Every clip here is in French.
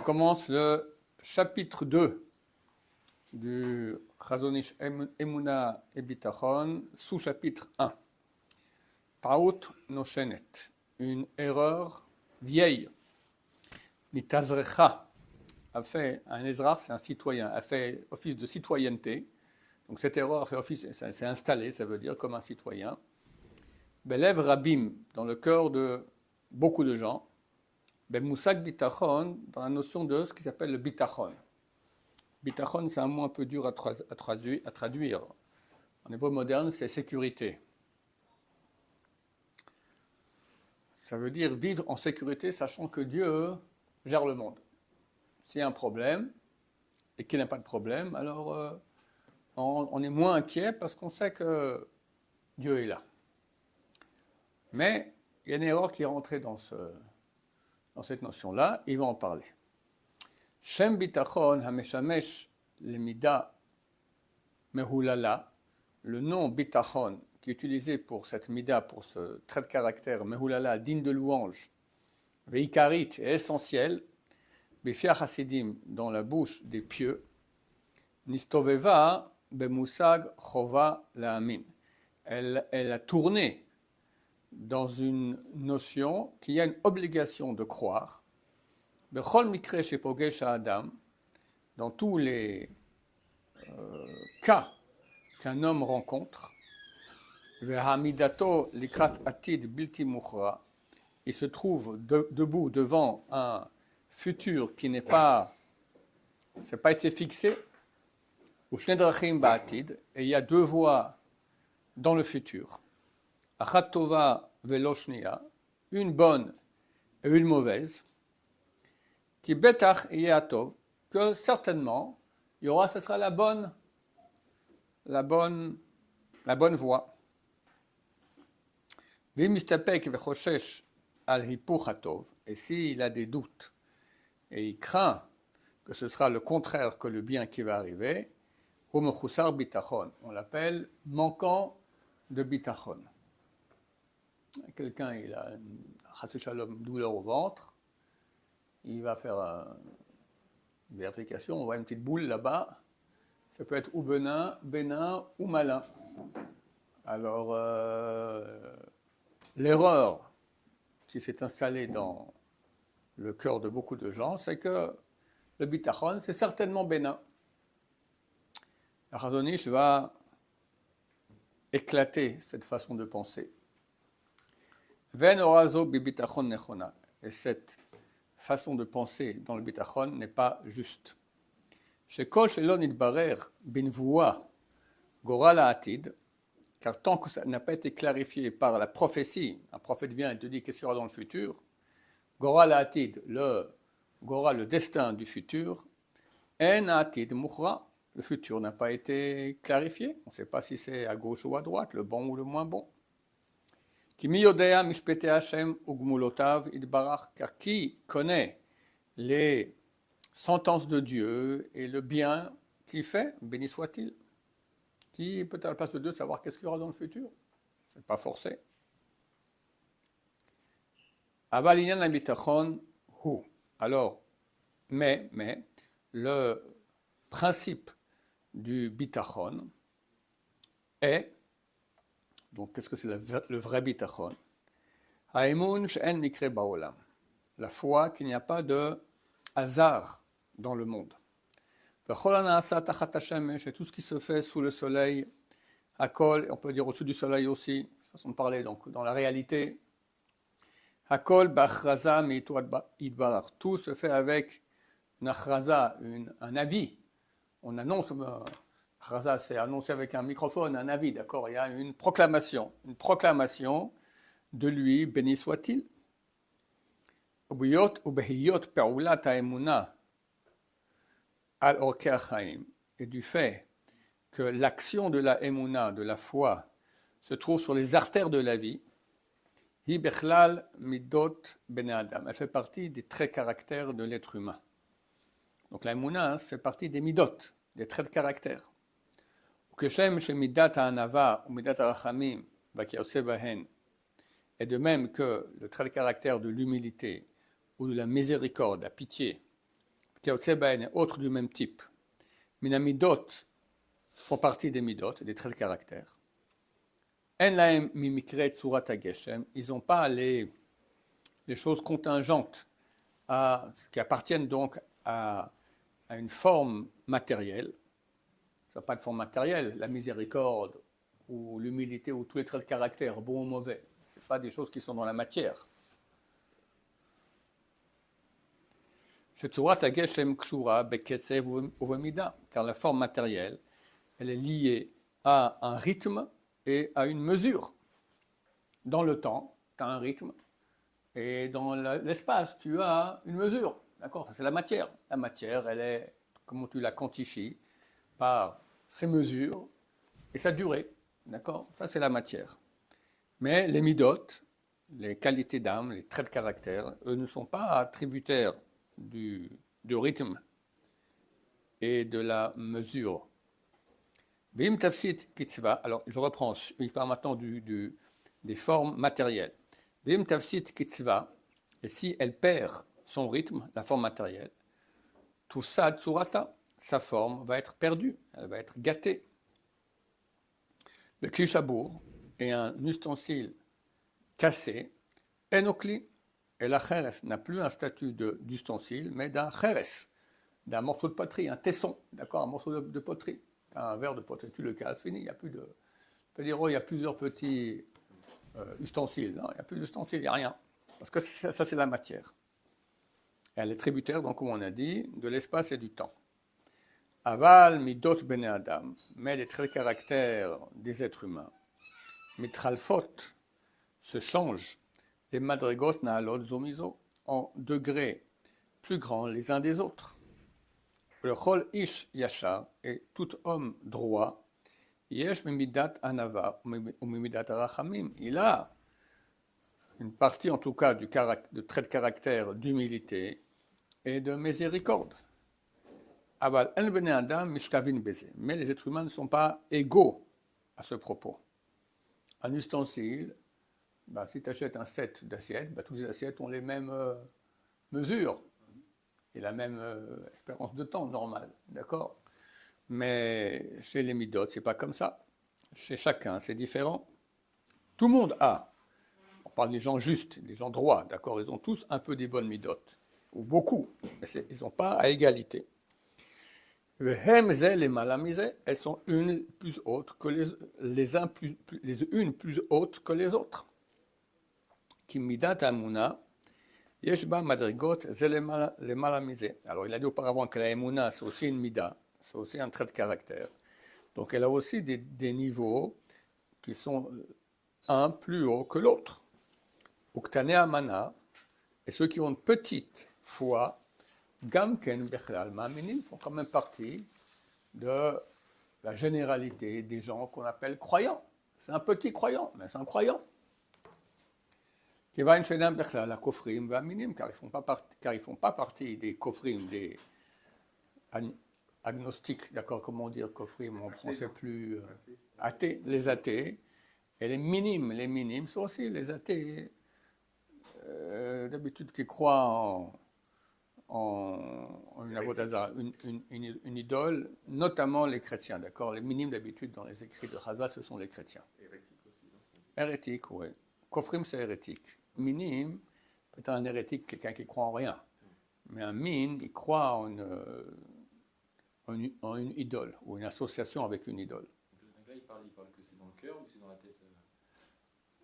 commence le chapitre 2 du Chazon Ish Emuna et Bitachon, sous-chapitre 1. Taout Noshenet, une erreur vieille. Nitazrecha a fait, un Ezra, c'est un citoyen, a fait office de citoyenneté. Donc cette erreur a fait office, c'est installé, ça veut dire comme un citoyen. Belev Rabim, dans le cœur de beaucoup de gens. Ben Moussag Bitachon, dans la notion de ce qui s'appelle le Bitachon. Bitachon, c'est un mot un peu dur à traduire. En hébreu moderne, c'est sécurité. Ça veut dire vivre en sécurité, sachant que Dieu gère le monde. S'il y a un problème, et qu'il n'y a pas de problème, alors on est moins inquiet parce qu'on sait que Dieu est là. Mais il y a une erreur qui est rentrée dans cette notion-là, et il va en parler. Shem bitachon hameshamesh lemida mehulala, le nom bitachon qui est utilisé pour cette mida, pour ce trait de caractère mehulala, digne de louange, veikarit, est essentiel, befiach hasidim, dans la bouche des pieux, nistoveva bemusag chova laamin. Elle a tourné dans une notion qu'il y a une obligation de croire. Bechol mikre shepogesh Adam, dans tous les cas qu'un homme rencontre, vehamidato likrat atid bilti muchra, il se trouve debout devant un futur qui n'est pas été fixé, ou shnei drachim ba'atid, et il y a deux voies dans le futur. Achat tova velo shniya, une bonne et une mauvaise, qui betach yatov, que certainement il y aura, ce sera la bonne voie. Vimistapek vechoshesh al hipuch hatov, et s'il a des doutes et il craint que ce sera le contraire que le bien qui va arriver, umechusar bitachon, on l'appelle manquant de bitachon. Quelqu'un, il a une douleur au ventre, il va faire une vérification, on voit une petite boule là-bas, ça peut être ou bénin ou malin. Alors, l'erreur, si c'est installé dans le cœur de beaucoup de gens, c'est que le bitachon, c'est certainement bénin. La Chazon Ish va éclater cette façon de penser. Ven orazo bibitachon nechona. Et cette façon de penser dans le bitachon n'est pas juste. Shekol shelon idbarer binvoua goral ha'atid, car tant que ça n'a pas été clarifié par la prophétie, un prophète vient et te dit qu'est-ce qu'il y aura dans le futur, goral ha'atid, le destin du futur, en ha'atid muchra, le futur n'a pas été clarifié, on ne sait pas si c'est à gauche ou à droite, le bon ou le moins bon. Car qui connaît les sentences de Dieu et le bien qu'il fait, béni soit-il. Qui peut à la place de Dieu savoir qu'est-ce qu'il y aura dans le futur? Ce n'est pas forcé. Alors, mais, le principe du bitachon est, donc qu'est-ce que c'est le vrai bitachon? Haemun she'en mikre ba'olam, la foi qu'il n'y a pas de hasard dans le monde. V'chol ha'na'asa tachat hashemesh, et tout ce qui se fait sous le soleil, hakol, on peut dire au-dessus du soleil aussi, façon de parler, donc dans la réalité, hakol b'achraza me'itu yitbarach, tout se fait avec une achraza, un avis. On annonce, achraza c'est annoncé avec un microphone, un avis, d'accord, il y a une proclamation de lui, béni soit-il. Et du fait que l'action de la emuna, de la foi, se trouve sur les artères de la vie, elle fait partie des traits caractères de l'être humain. Donc la emuna fait partie des midot, des traits de caractère. Et de même que le trait de caractère de l'humilité ou de la miséricorde, la pitié, Keotsebaen, autres du même type. Minamidot font partie des midot, des traits de caractère. En laem mimikret surat hageshem, ils n'ont pas les choses contingentes qui appartiennent donc à une forme matérielle. Ça n'a pas de forme matérielle, la miséricorde ou l'humilité ou tous les traits de caractère, bon ou mauvais. Ce ne sont pas des choses qui sont dans la matière. Car la forme matérielle, elle est liée à un rythme et à une mesure. Dans le temps, tu as un rythme, et dans l'espace, tu as une mesure. D'accord? C'est la matière. La matière, elle est, comment tu la quantifies, par ses mesures et sa durée. D'accord? Ça, c'est la matière. Mais les midot, les qualités d'âme, les traits de caractère, eux ne sont pas tributaires du rythme et de la mesure. Vim tafsit kitzva, alors je reprends, il parle maintenant des formes matérielles. Vim tafsit kitzva, et si elle perd son rythme, la forme matérielle, tout ça, tsurata, sa forme va être perdue, elle va être gâtée. Le klishabour est un ustensile cassé, enokli, et la cheres n'a plus un statut d'ustensile, mais d'un cheres, d'un morceau de poterie, un tesson, d'accord, un morceau de poterie, un verre de poterie, tu le casses, fini, il n'y a plus de... On peut dire, oh, il y a plusieurs petits ustensiles, non, il n'y a plus d'ustensiles, il n'y a rien, parce que ça c'est la matière. Elle est tributaire, donc comme on a dit, de l'espace et du temps. Aval midot bene adam, mais les traits de caractère des êtres humains, mitralfot, se changent, les madrigot naalot zomizo, en degrés plus grands les uns des autres. Le chol ish yachar, et tout homme droit, yesh mimidat anava ou mimidat arachamim, il a une partie en tout cas de trait de caractère d'humilité et de miséricorde. Aval el bene adam mishtavin beze, mais les êtres humains ne sont pas égaux à ce propos. Un ustensile, si tu achètes un set d'assiettes, toutes les assiettes ont les mêmes mesures et la même espérance de temps normale, d'accord? Mais chez les midot, c'est pas comme ça. Chez chacun, c'est différent. Tout le monde a. On parle des gens justes, des gens droits, d'accord? Ils ont tous un peu des bonnes midot, ou beaucoup, mais ils n'ont pas à égalité. Elles sont une plus haute que les unes plus hautes que les autres. Qui midat amuna, yeshba madrigot zelemalamizé. Alors il a dit auparavant que la emuna c'est aussi une mida, c'est aussi un trait de caractère. Donc elle a aussi des niveaux qui sont un plus haut que l'autre. Uktane amana, et ceux qui ont une petite foi, gamken bechlal ma'aminin, font quand même partie de la généralité des gens qu'on appelle croyants. C'est un petit croyant, mais c'est un croyant. Car ils ne font pas partie des kofrim, des agnostiques, d'accord, comment dire kofrim en français plus athées, les athées, et les minimes sont aussi les athées, d'habitude qui croient en une idole, notamment les chrétiens, d'accord. Les minimes d'habitude dans les écrits de Chazal, ce sont les chrétiens. Hérétique aussi, non? Hérétique, oui. Kofrim, c'est hérétique. Minim, peut-être un hérétique, quelqu'un qui croit en rien. Mais un min, il croit en une idole, ou une association avec une idole. Donc, là, il parle que c'est dans le cœur ou c'est dans la tête?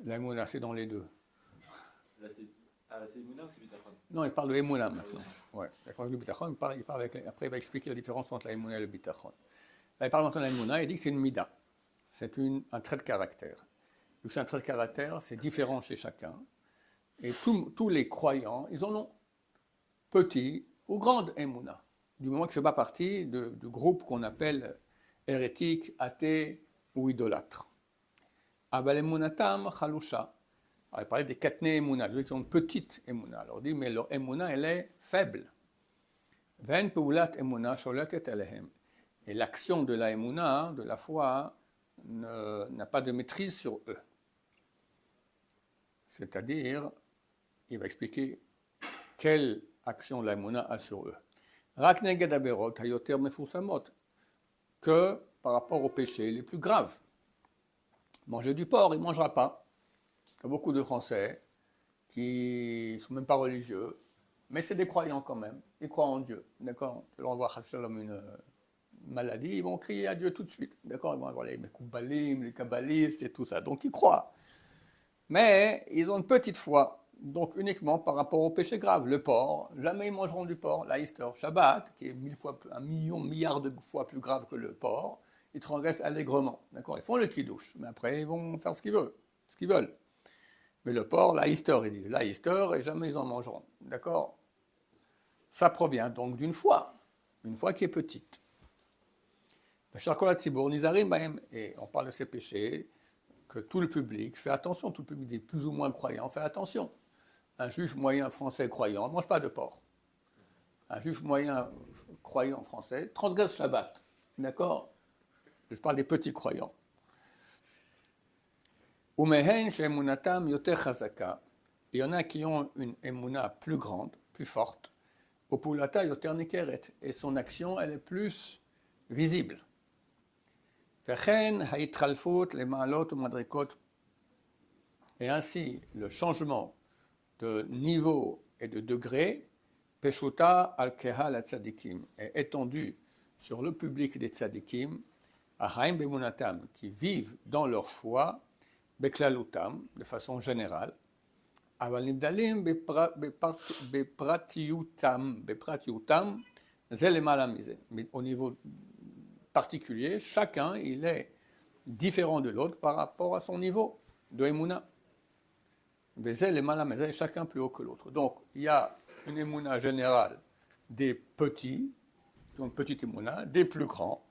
L'Emouna, c'est dans les deux. Là, c'est Emouna ou c'est Bitachon? Non, il parle de Emouna maintenant. Ouais. Quand il dit Bitachon, après il va expliquer la différence entre la Emouna et le Bitachon. Là, il parle maintenant de la Emouna, il dit que c'est une mida. C'est un trait de caractère. Vu que c'est un trait de caractère, c'est différent chez chacun. Et tous les croyants, ils en ont petit ou grande Emouna. Du moment que ça ne fait pas partie du groupe qu'on appelle hérétique, athée ou idolâtre. Aval Emunatam Chalusha. Alors, il parlait des katne Emouna, ceux qui ont une petite Emouna. Alors, il dit, mais leur Emouna, elle est faible. Ven Peulat Emouna Sholetet Alehem. Et l'action de la Emouna, de la foi, n'a pas de maîtrise sur eux. C'est-à-dire, il va expliquer quelle action la Emouna a sur eux. Rak neged averot hayoter mefursamot, que par rapport aux péchés les plus graves. Manger du porc, il ne mangera pas. Il y a beaucoup de Français qui ne sont même pas religieux, mais c'est des croyants quand même. Ils croient en Dieu, d'accord? Tu leur envoies une maladie, ils vont crier à Dieu tout de suite, d'accord? Ils vont avoir les Mekoubalim, les Kabbalistes et tout ça, donc ils croient. Mais ils ont une petite foi, donc uniquement par rapport au péché grave. Le porc, jamais ils mangeront du porc. La Easter, Shabbat, qui est 1 milliard de fois plus grave que le porc, ils transgressent allègrement, d'accord? Ils font le kidouche, mais après ils vont faire ce qu'ils veulent. Mais le porc, la Easter, ils disent la Easter, et jamais ils en mangeront, d'accord? Ça provient donc d'une foi qui est petite. Et on parle de ces péchés, que tout le public fait attention, tout le public des plus ou moins croyants fait attention. Un juif moyen français croyant ne mange pas de porc. Un juif moyen croyant français transgresse Shabbat. D'accord? Je parle des petits croyants. Umehen she'emunatam yoter chazaka. Il y en a qui ont une emuna plus grande, plus forte. Upulata yoter nikeret. Et son action, elle est plus visible. Vechen ha'itchalfut le ma'alot u'madrikot. Et ainsi, le changement de niveau et de degré, Peshuta al-Kehal al-Tzadikim, est étendu sur le public des Tzadikim, Achaim bemunatam, qui vivent dans leur foi, Beklalutam, de façon générale, Aval nibdalim bepratiutam, zelemalamizé. Mais au niveau particulier, chacun, il est différent de l'autre par rapport à son niveau de Emouna. Chacun plus haut que l'autre. Donc, il y a une émouna générale des petits, donc petite émouna, des plus grands,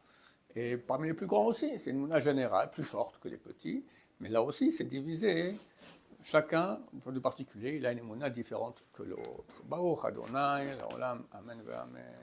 et parmi les plus grands aussi, c'est une émouna générale, plus forte que les petits, mais là aussi, c'est divisé. Chacun, en particulier, il a une émouna différente que l'autre. Baruch Adonai, l'olam, amen ve amen.